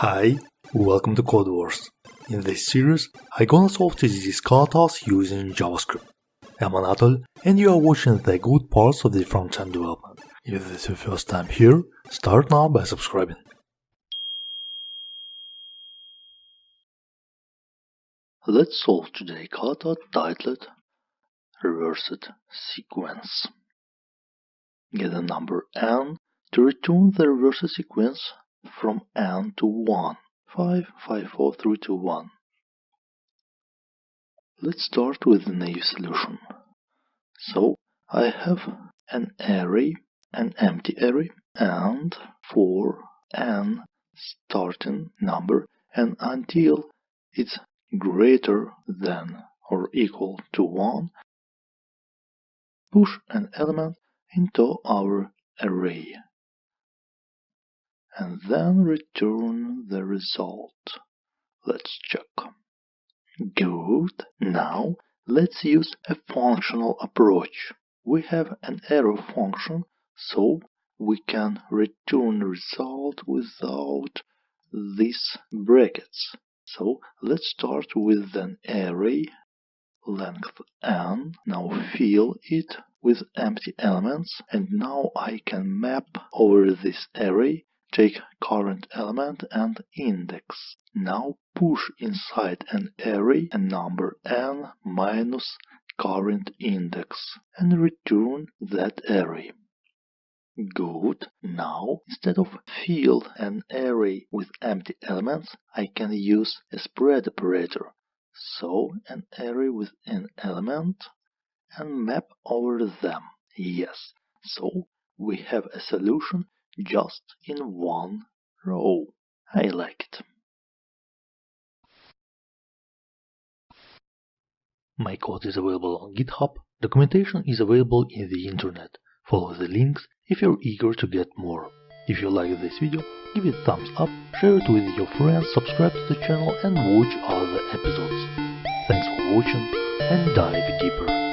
Hi, welcome to Codewars. In this series, I'm gonna solve TDD's katas using JavaScript. I'm Anatol, and you are watching the good parts of the front-end development. If this is your first time here, start now by subscribing. Let's solve today kata titled Reversed Sequence. Get a number n to return the reversed sequence from n to 1. 5, 5, 4, 3, 2, 1. Let's start with the naive solution. So I have an array, an empty array, and for n starting number and until it's greater than or equal to 1, push an element into our array and then return the result. Let's check. Good. Now let's use a functional approach. We have an arrow function, so we can return result without these brackets. So let's start with an array length n. Now fill it with empty elements, and now I can map over this array, take current element and index. Now push inside an array a number n minus current index and return that array. Good. Now, instead of fill an array with empty elements, I can use a spread operator. So, an array with an element and map over them. Yes, so we have a solution just in one row. I like it. My code is available on GitHub. Documentation is available in the internet. Follow the links if you're eager to get more. If you like this video, give it a thumbs up, share it with your friends, subscribe to the channel and watch other episodes. Thanks for watching and dive deeper.